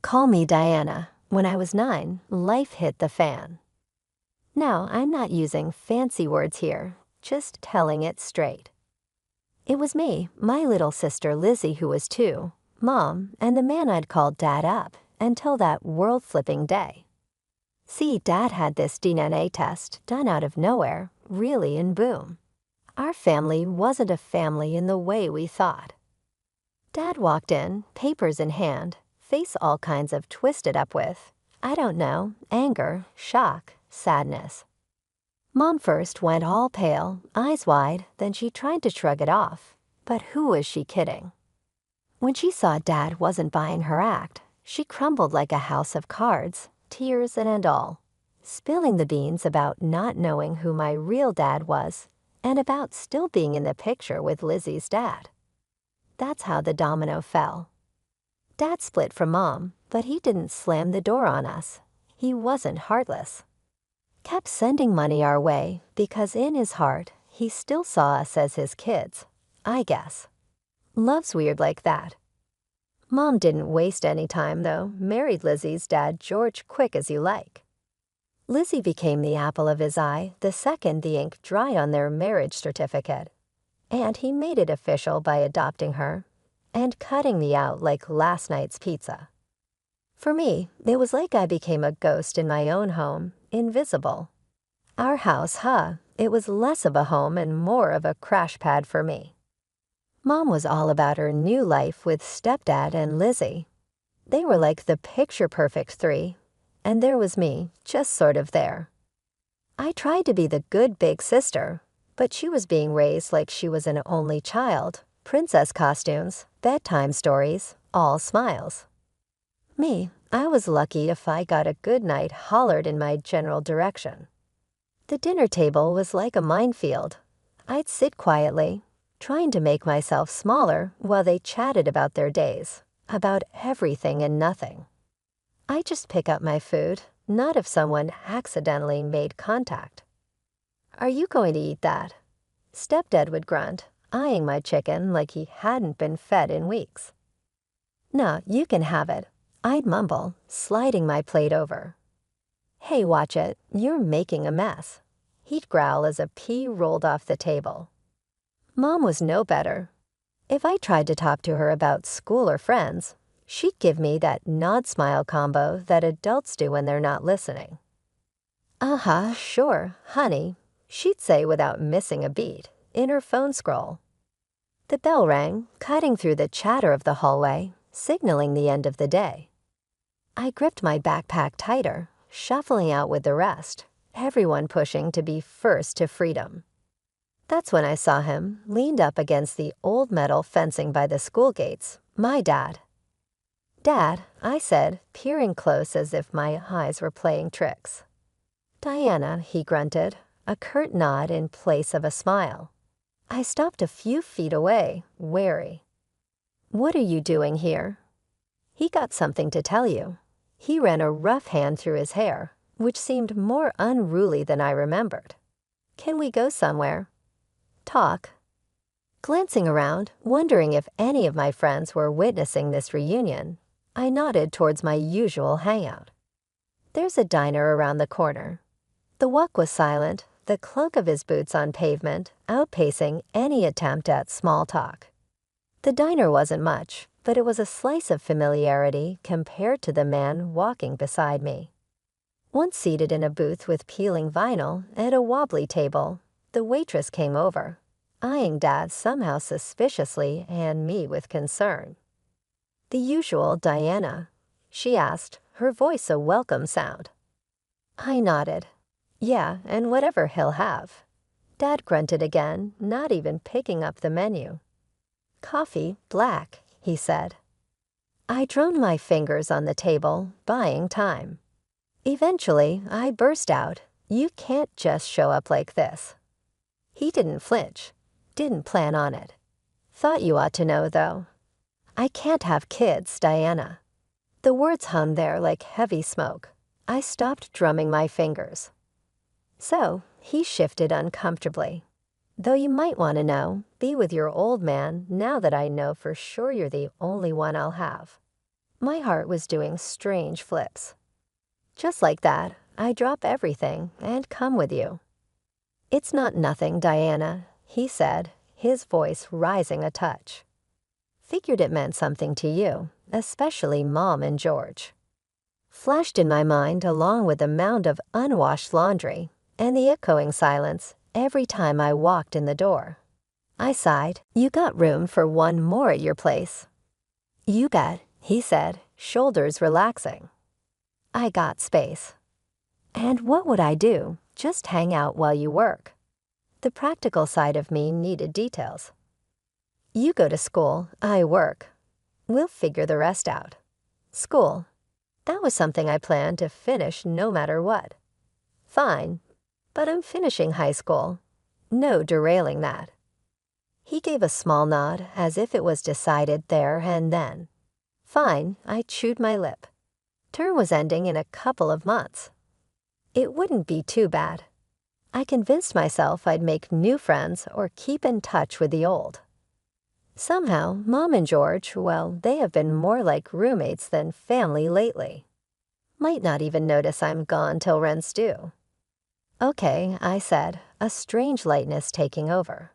Call me Diana. When I was 9, life hit the fan. Now, I'm not using fancy words here, just telling it straight. It was me, my little sister Lizzie, who was 2, Mom, and the man I'd called Dad up until that world-flipping day. See, Dad had this DNA test done out of nowhere, really, and boom. Our family wasn't a family in the way we thought. Dad walked in, papers in hand, face all kinds of twisted up with, I don't know, anger, shock, sadness. Mom first went all pale, eyes wide, then she tried to shrug it off. But who was she kidding? When she saw Dad wasn't buying her act, she crumbled like a house of cards, tears and all, spilling the beans about not knowing who my real dad was and about still being in the picture with Lizzie's dad. That's how the domino fell. Dad split from Mom, but he didn't slam the door on us. He wasn't heartless. Kept sending money our way because in his heart, he still saw us as his kids, I guess. Love's weird like that. Mom didn't waste any time, though, married Lizzie's dad George quick as you like. Lizzie became the apple of his eye the second the ink dried on their marriage certificate. And he made it official by adopting her and cutting me out like last night's pizza. For me, it was like I became a ghost in my own home, invisible. Our house, it was less of a home and more of a crash pad for me. Mom was all about her new life with stepdad and Lizzie. They were like the picture-perfect 3, and there was me, just sort of there. I tried to be the good big sister, but she was being raised like she was an only child, princess costumes, bedtime stories, all smiles. Me, I was lucky if I got a good night hollered in my general direction. The dinner table was like a minefield. I'd sit quietly, trying to make myself smaller while they chatted about their days, about everything and nothing. I just pick up my food, not if someone accidentally made contact. Are you going to eat that? Stepdad would grunt, eyeing my chicken like he hadn't been fed in weeks. No, you can have it, I'd mumble, sliding my plate over. Hey, watch it, you're making a mess. He'd growl as a pea rolled off the table. Mom was no better. If I tried to talk to her about school or friends, she'd give me that nod-smile combo that adults do when they're not listening. Sure, honey, she'd say without missing a beat, in her phone scroll. The bell rang, cutting through the chatter of the hallway, signaling the end of the day. I gripped my backpack tighter, shuffling out with the rest, everyone pushing to be first to freedom. That's when I saw him, leaned up against the old metal fencing by the school gates, my dad. Dad, I said, peering close as if my eyes were playing tricks. Diana, he grunted, a curt nod in place of a smile. I stopped a few feet away, wary. What are you doing here? He got something to tell you. He ran a rough hand through his hair, which seemed more unruly than I remembered. Can we go somewhere? Talk. Glancing around, wondering if any of my friends were witnessing this reunion, I nodded towards my usual hangout. There's a diner around the corner. The walk was silent, the clunk of his boots on pavement outpacing any attempt at small talk. The diner wasn't much, but it was a slice of familiarity compared to the man walking beside me. Once seated in a booth with peeling vinyl at a wobbly table, the waitress came over, eyeing Dad somehow suspiciously and me with concern. The usual Diana, she asked, her voice a welcome sound. I nodded. Yeah, and whatever he'll have. Dad grunted again, not even picking up the menu. Coffee, black, he said. I droned my fingers on the table, buying time. Eventually, I burst out, you can't just show up like this. He didn't flinch, didn't plan on it. Thought you ought to know, though. I can't have kids, Diana. The words hummed there like heavy smoke. I stopped drumming my fingers. So, he shifted uncomfortably. Though you might want to know, be with your old man now that I know for sure you're the only one I'll have. My heart was doing strange flips. Just like that, I drop everything and come with you. It's not nothing, Diana, he said, his voice rising a touch. Figured it meant something to you, especially Mom and George. Flashed in my mind along with the mound of unwashed laundry and the echoing silence every time I walked in the door. I sighed. You got room for one more at your place. You bet, he said, shoulders relaxing. I got space. And what would I do? Just hang out while you work. The practical side of me needed details. You go to school, I work. We'll figure the rest out. School. That was something I planned to finish no matter what. Fine, but I'm finishing high school. No derailing that. He gave a small nod as if it was decided there and then. Fine, I chewed my lip. Term was ending in a couple of months. It wouldn't be too bad. I convinced myself I'd make new friends or keep in touch with the old. Somehow, Mom and George, well, they have been more like roommates than family lately. Might not even notice I'm gone till rent's due. Okay, I said, a strange lightness taking over.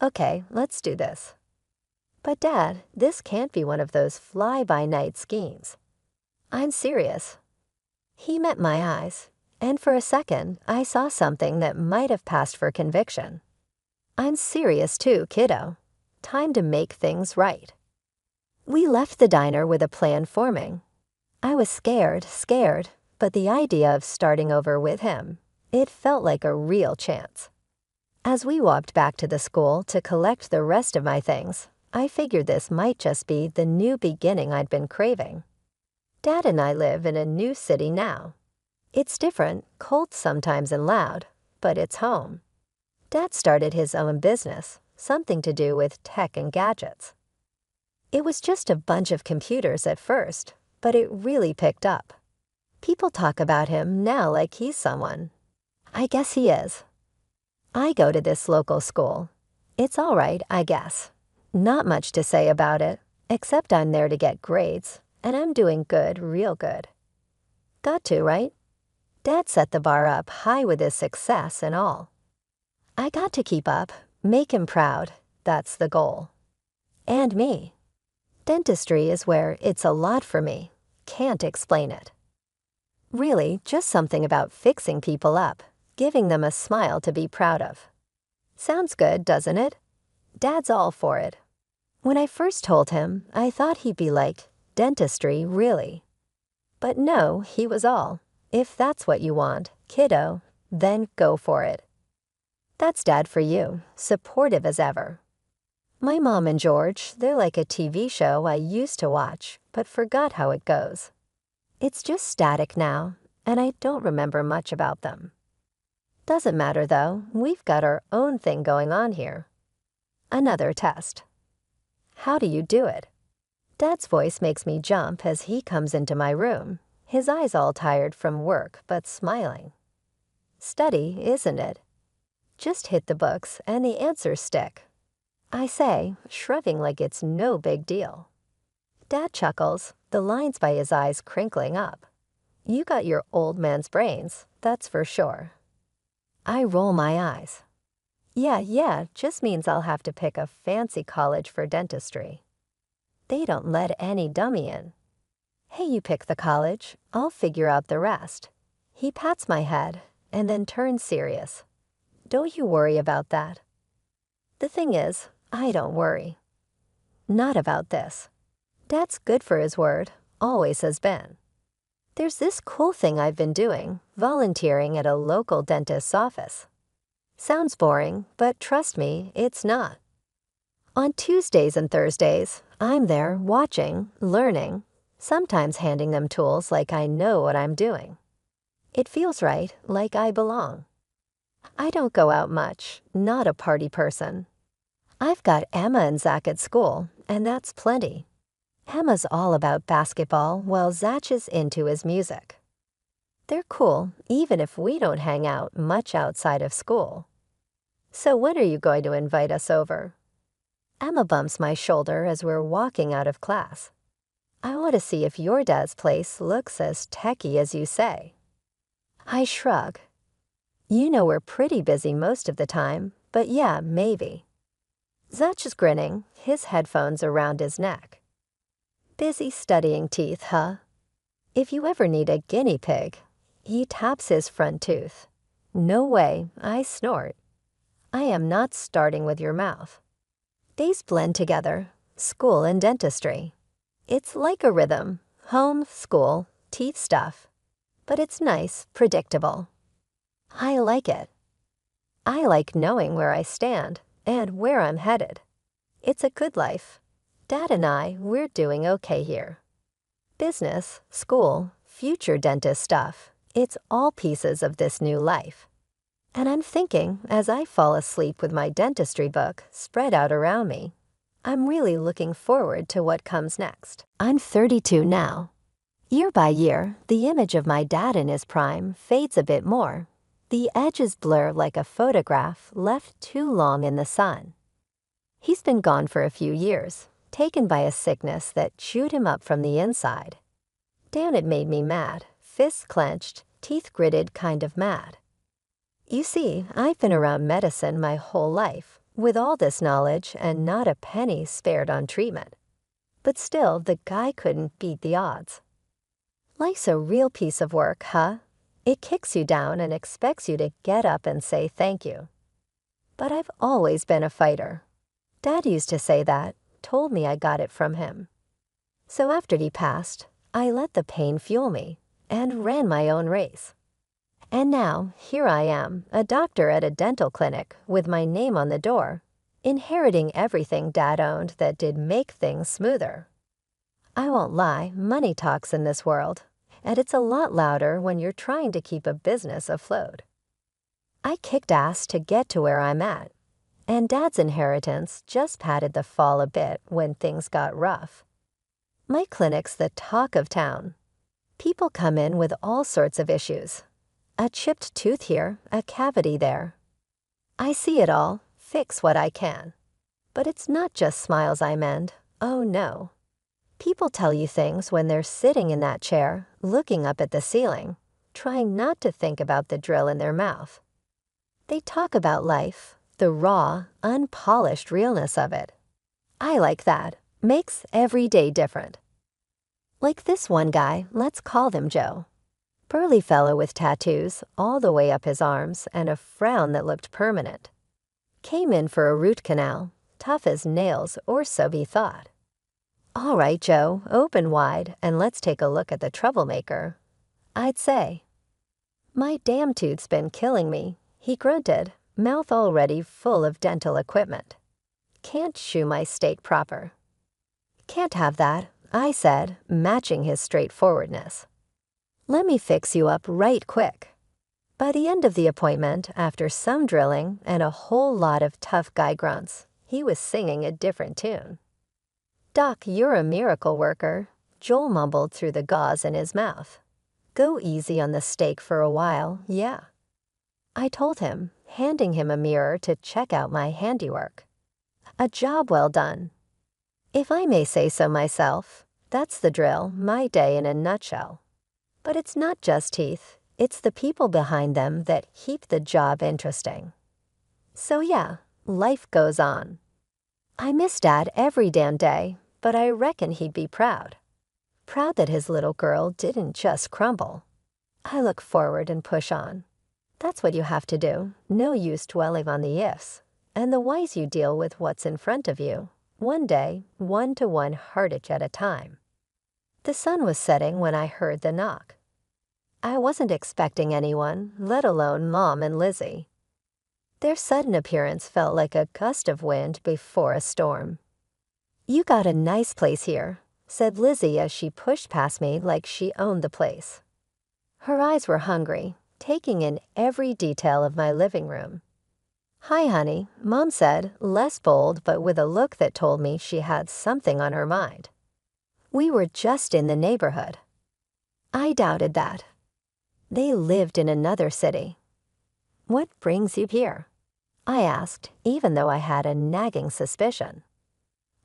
Okay, let's do this. But Dad, this can't be one of those fly-by-night schemes. I'm serious. He met my eyes, and for a second, I saw something that might have passed for conviction. I'm serious too, kiddo. Time to make things right. We left the diner with a plan forming. I was scared, but the idea of starting over with him, it felt like a real chance. As we walked back to the school to collect the rest of my things, I figured this might just be the new beginning I'd been craving. Dad and I live in a new city now. It's different, cold sometimes and loud, but it's home. Dad started his own business, something to do with tech and gadgets. It was just a bunch of computers at first, but it really picked up. People talk about him now like he's someone. I guess he is. I go to this local school. It's all right, I guess. Not much to say about it, except I'm there to get grades, and I'm doing good, real good. Got to, right? Dad set the bar up high with his success and all. I got to keep up, make him proud, that's the goal. And me. Dentistry is where it's a lot for me. Can't explain it. Really, just something about fixing people up, giving them a smile to be proud of. Sounds good, doesn't it? Dad's all for it. When I first told him, I thought he'd be like, dentistry, really? But no, he was all, if that's what you want, kiddo, then go for it. That's Dad for you, supportive as ever. My Mom and George, they're like a TV show I used to watch, but forgot how it goes. It's just static now, and I don't remember much about them. Doesn't matter though, we've got our own thing going on here. Another test. How do you do it? Dad's voice makes me jump as he comes into my room, his eyes all tired from work but smiling. Study, isn't it? Just hit the books and the answers stick. I say, shrugging like it's no big deal. Dad chuckles, the lines by his eyes crinkling up. You got your old man's brains, that's for sure. I roll my eyes. Yeah, just means I'll have to pick a fancy college for dentistry. They don't let any dummy in. Hey, you pick the college, I'll figure out the rest. He pats my head and then turns serious. Don't you worry about that. The thing is, I don't worry. Not about this. Dad's good for his word, always has been. There's this cool thing I've been doing, volunteering at a local dentist's office. Sounds boring, but trust me, it's not. On Tuesdays and Thursdays, I'm there watching, learning, sometimes handing them tools like I know what I'm doing. It feels right, like I belong. I don't go out much, not a party person. I've got Emma and Zach at school, and that's plenty. Emma's all about basketball while Zach is into his music. They're cool, even if we don't hang out much outside of school. So when are you going to invite us over? Emma bumps my shoulder as we're walking out of class. I want to see if your dad's place looks as techy as you say. I shrug. You know we're pretty busy most of the time, but yeah, maybe. Zach is grinning, his headphones around his neck. Busy studying teeth, huh? If you ever need a guinea pig, he taps his front tooth. No way, I snort. I am not starting with your mouth. Days blend together, school and dentistry. It's like a rhythm, home, school, teeth stuff. But it's nice, predictable. I like it. I like knowing where I stand and where I'm headed. It's a good life. Dad and we're doing okay here. Business, school, future dentist stuff, it's all pieces of this new life. And I'm thinking, as I fall asleep with my dentistry book spread out around me, I'm really looking forward to what comes next. I'm 32 now. Year by year, the image of my dad in his prime fades a bit more. The edges blur like a photograph left too long in the sun. He's been gone for a few years, taken by a sickness that chewed him up from the inside. Damn, it made me mad, fists clenched, teeth gritted, kind of mad. You see, I've been around medicine my whole life, with all this knowledge and not a penny spared on treatment. But still, the guy couldn't beat the odds. Life's a real piece of work, huh? It kicks you down and expects you to get up and say thank you. But I've always been a fighter. Dad used to say that, told me I got it from him. So after he passed, I let the pain fuel me and ran my own race. And now, here I am, a doctor at a dental clinic with my name on the door, inheriting everything Dad owned that did make things smoother. I won't lie, money talks in this world, and it's a lot louder when you're trying to keep a business afloat. I kicked ass to get to where I'm at, and Dad's inheritance just padded the fall a bit when things got rough. My clinic's the talk of town. People come in with all sorts of issues. A chipped tooth here, a cavity there. I see it all, fix what I can. But it's not just smiles I mend, oh no. People tell you things when they're sitting in that chair, looking up at the ceiling, trying not to think about the drill in their mouth. They talk about life, the raw, unpolished realness of it. I like that, makes every day different. Like this one guy, let's call them Joe. Burly fellow with tattoos all the way up his arms and a frown that looked permanent. Came in for a root canal, tough as nails, or so he thought. All right, Joe, open wide and let's take a look at the troublemaker, I'd say. My damn tooth's been killing me, he grunted, mouth already full of dental equipment. Can't chew my steak proper. Can't have that, I said, matching his straightforwardness. Let me fix you up right quick. By the end of the appointment, after some drilling and a whole lot of tough guy grunts, he was singing a different tune. Doc, you're a miracle worker, Joel mumbled through the gauze in his mouth. Go easy on the steak for a while, yeah. I told him, handing him a mirror to check out my handiwork. A job well done. If I may say so myself, that's the drill, my day in a nutshell. But it's not just teeth, it's the people behind them that keep the job interesting. So yeah, life goes on. I miss Dad every damn day, but I reckon he'd be proud. Proud that his little girl didn't just crumble. I look forward and push on. That's what you have to do, no use dwelling on the ifs. And the wise you deal with what's in front of you, one day, one-to-one heartache at a time. The sun was setting when I heard the knock. I wasn't expecting anyone, let alone Mom and Lizzie. Their sudden appearance felt like a gust of wind before a storm. You got a nice place here, said Lizzie as she pushed past me like she owned the place. Her eyes were hungry, taking in every detail of my living room. Hi, honey, Mom said, less bold but with a look that told me she had something on her mind. We were just in the neighborhood. I doubted that. They lived in another city. What brings you here? I asked, even though I had a nagging suspicion.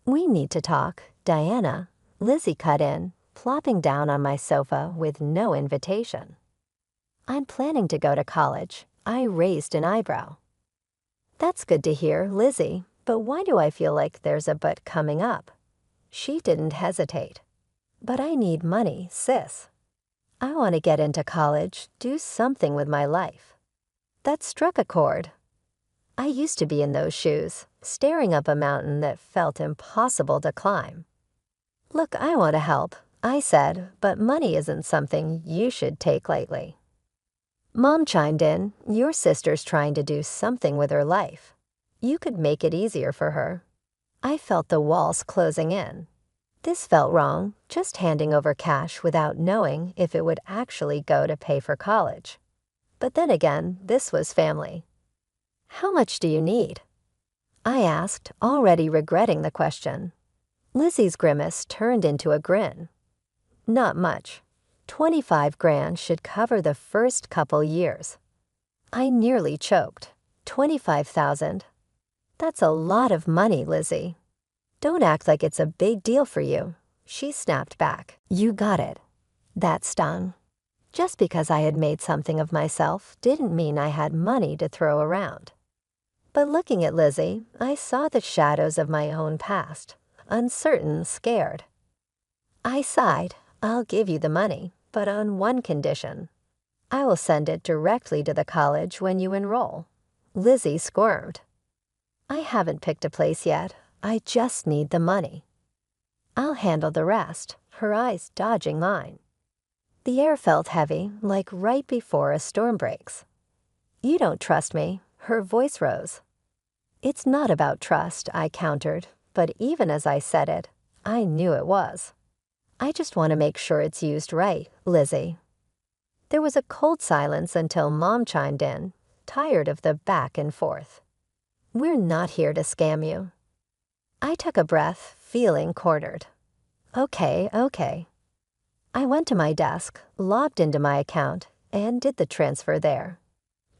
We need to talk, Diana, Lizzie cut in, plopping down on my sofa with no invitation. "I'm planning to go to college." I raised an eyebrow. "That's good to hear, Lizzie, but why do I feel like there's a but coming up?" She didn't hesitate. "But I need money, sis. I want to get into college, do something with my life." That struck a chord. I used to be in those shoes, staring up a mountain that felt impossible to climb. "Look, I want to help," I said, "but money isn't something you should take lightly." Mom chimed in, "Your sister's trying to do something with her life. You could make it easier for her." I felt the walls closing in. This felt wrong, just handing over cash without knowing if it would actually go to pay for college. But then again, this was family. "How much do you need?" I asked, already regretting the question. Lizzie's grimace turned into a grin. "Not much. 25 grand should cover the first couple years." I nearly choked. 25,000. That's a lot of money, Lizzie. "Don't act like it's a big deal for you." She snapped back. "You got it." That stung. Just because I had made something of myself didn't mean I had money to throw around. But looking at Lizzie, I saw the shadows of my own past, uncertain, scared. I sighed. "I'll give you the money, but on one condition. I will send it directly to the college when you enroll." Lizzie squirmed. "I haven't picked a place yet. I just need the money." "I'll handle the rest," her eyes dodging mine. The air felt heavy, like right before a storm breaks. "You don't trust me," her voice rose. "It's not about trust," I countered, but even as I said it, I knew it was. "I just want to make sure it's used right, Lizzie." There was a cold silence until Mom chimed in, tired of the back and forth. "We're not here to scam you." I took a breath, feeling cornered. Okay. I went to my desk, logged into my account, and did the transfer there.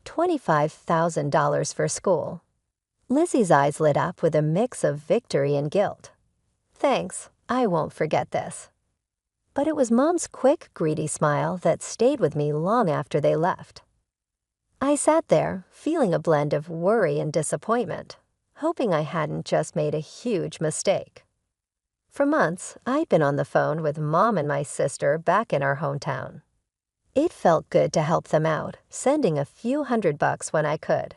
$25,000 for school. Lizzie's eyes lit up with a mix of victory and guilt. "Thanks, I won't forget this." But it was Mom's quick, greedy smile that stayed with me long after they left. I sat there, feeling a blend of worry and disappointment, hoping I hadn't just made a huge mistake. For months, I'd been on the phone with Mom and my sister back in our hometown. It felt good to help them out, sending a few $100 when I could.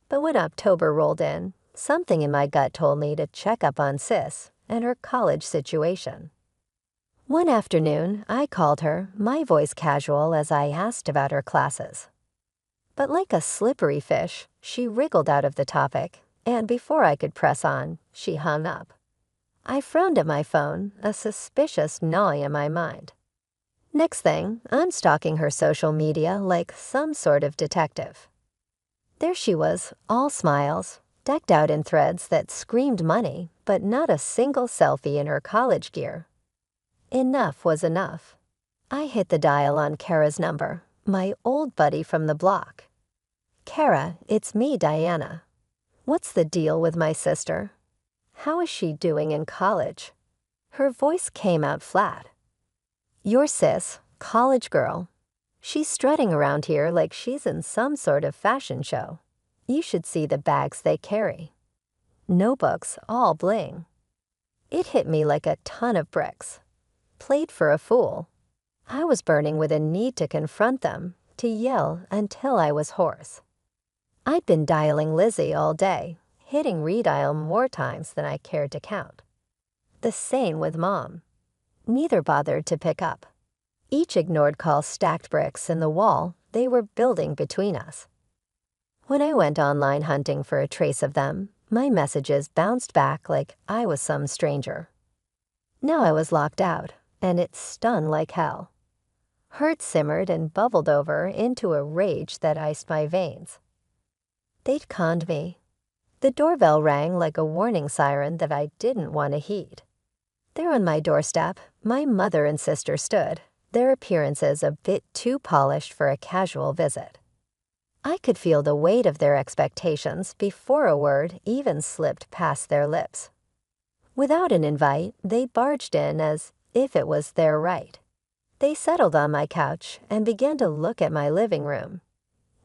But when October rolled in, something in my gut told me to check up on Sis and her college situation. One afternoon, I called her, my voice casual as I asked about her classes. But like a slippery fish, she wriggled out of the topic, and before I could press on, she hung up. I frowned at my phone, a suspicious gnawing in my mind. Next thing, I'm stalking her social media like some sort of detective. There she was, all smiles, decked out in threads that screamed money, but not a single selfie in her college gear. Enough was enough. I hit the dial on Kara's number, my old buddy from the block. "Kara, it's me, Diana. What's the deal with my sister? How is she doing in college?" Her voice came out flat. "Your sis, college girl. She's strutting around here like she's in some sort of fashion show. You should see the bags they carry. Notebooks, all bling." It hit me like a ton of bricks. Played for a fool. I was burning with a need to confront them, to yell until I was hoarse. I'd been dialing Lizzie all day, hitting redial more times than I cared to count. The same with Mom. Neither bothered to pick up. Each ignored calls stacked bricks in the wall they were building between us. When I went online hunting for a trace of them, my messages bounced back like I was some stranger. Now I was locked out, and it stung like hell. Hurt simmered and bubbled over into a rage that iced my veins. They'd conned me. The doorbell rang like a warning siren that I didn't want to heed. There on my doorstep, my mother and sister stood, their appearances a bit too polished for a casual visit. I could feel the weight of their expectations before a word even slipped past their lips. Without an invite, they barged in as if it was their right. They settled on my couch and began to look at my living room.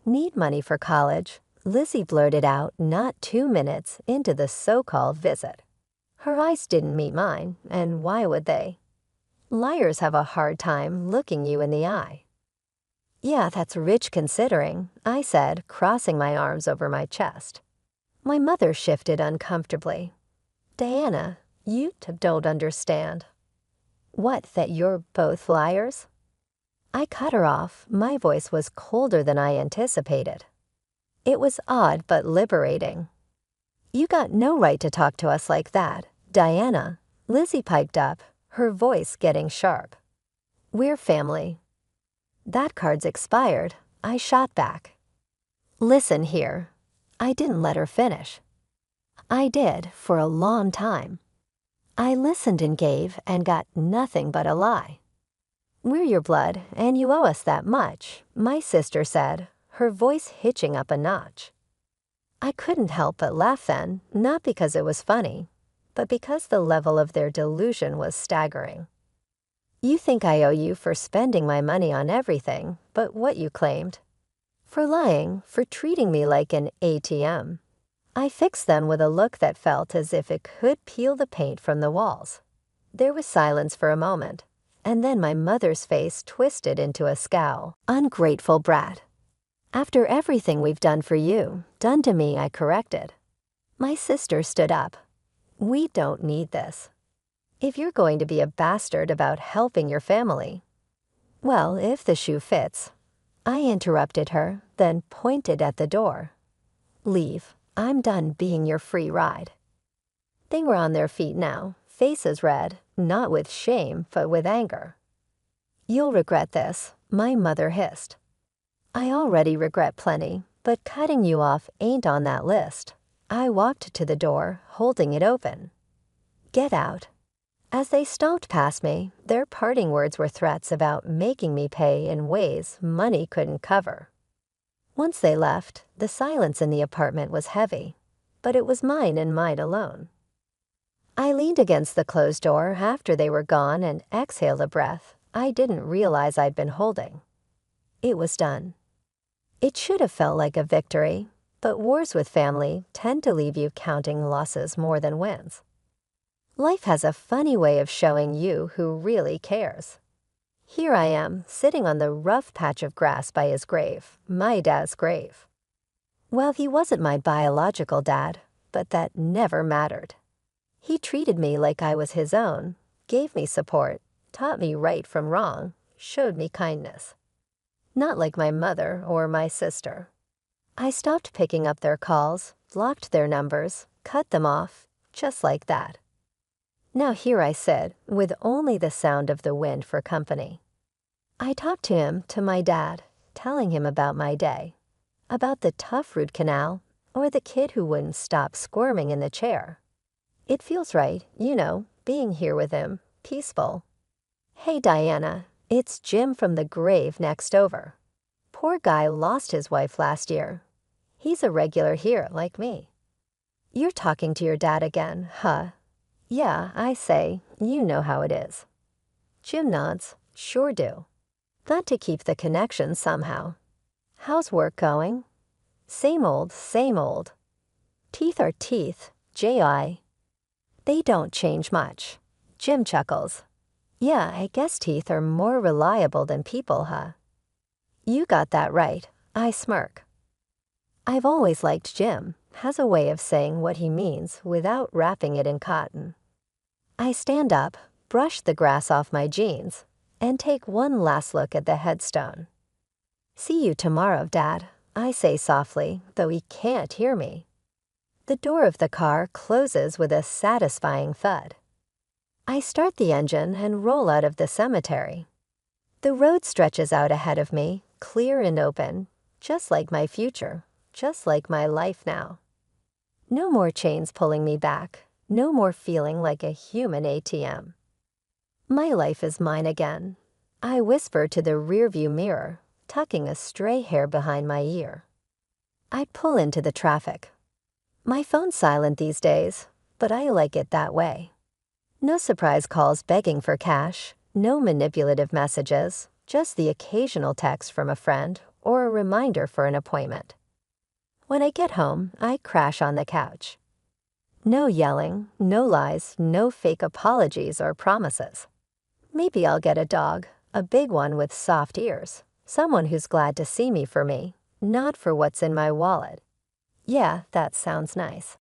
Need money for college, Lizzie blurted out not 2 minutes into the so-called visit. Her eyes didn't meet mine, and why would they? Liars have a hard time looking you in the eye. Yeah, that's rich considering, I said, crossing my arms over my chest. My mother shifted uncomfortably. Diana, you don't understand. What, that you're both liars? I cut her off. My voice was colder than I anticipated. It was odd but liberating. You got no right to talk to us like that, Diana, Lizzie piped up, her voice getting sharp. We're family. That card's expired, I shot back. Listen here. I didn't let her finish. I did for a long time. I listened and gave and got nothing but a lie. We're your blood, and you owe us that much, my sister said, her voice hitching up a notch. I couldn't help but laugh then, not because it was funny, but because the level of their delusion was staggering. You think I owe you for spending my money on everything but what you claimed. For lying, for treating me like an ATM. I fixed them with a look that felt as if it could peel the paint from the walls. There was silence for a moment, and then my mother's face twisted into a scowl. Ungrateful brat. After everything we've done for you, done to me, I corrected. My sister stood up. We don't need this. If you're going to be a bastard about helping your family, well, if the shoe fits. I interrupted her, then pointed at the door. Leave. I'm done being your free ride. They were on their feet now, faces red, not with shame, but with anger. You'll regret this, my mother hissed. I already regret plenty, but cutting you off ain't on that list. I walked to the door, holding it open. Get out. As they stomped past me, their parting words were threats about making me pay in ways money couldn't cover. Once they left, the silence in the apartment was heavy, but it was mine and mine alone. I leaned against the closed door after they were gone and exhaled a breath I didn't realize I'd been holding. It was done. It should have felt like a victory, but wars with family tend to leave you counting losses more than wins. Life has a funny way of showing you who really cares. Here I am, sitting on the rough patch of grass by his grave, my dad's grave. Well, he wasn't my biological dad, but that never mattered. He treated me like I was his own, gave me support, taught me right from wrong, showed me kindness. Not like my mother or my sister. I stopped picking up their calls, blocked their numbers, cut them off, just like that. Now here I sit, with only the sound of the wind for company. I talked to him, to my dad, telling him about my day, about the tough root canal, or the kid who wouldn't stop squirming in the chair. It feels right, you know, being here with him, peaceful. Hey Diana, it's Jim from the grave next over. Poor guy lost his wife last year. He's a regular here, like me. You're talking to your dad again, huh? Yeah, I say, you know how it is. Jim nods, sure do. Got to keep the connection somehow. How's work going? Same old, same old. Teeth are teeth, J.I. They don't change much. Jim chuckles. Yeah, I guess teeth are more reliable than people, huh? You got that right, I smirk. I've always liked Jim, has a way of saying what he means without wrapping it in cotton. I stand up, brush the grass off my jeans, and take one last look at the headstone. See you tomorrow, Dad, I say softly, though he can't hear me. The door of the car closes with a satisfying thud. I start the engine and roll out of the cemetery. The road stretches out ahead of me, clear and open, just like my future, just like my life now. No more chains pulling me back, no more feeling like a human ATM. My life is mine again. I whisper to the rearview mirror, tucking a stray hair behind my ear. I pull into the traffic. My phone's silent these days, but I like it that way. No surprise calls begging for cash, no manipulative messages, just the occasional text from a friend or a reminder for an appointment. When I get home, I crash on the couch. No yelling, no lies, no fake apologies or promises. Maybe I'll get a dog, a big one with soft ears, someone who's glad to see me for me, not for what's in my wallet. Yeah, that sounds nice.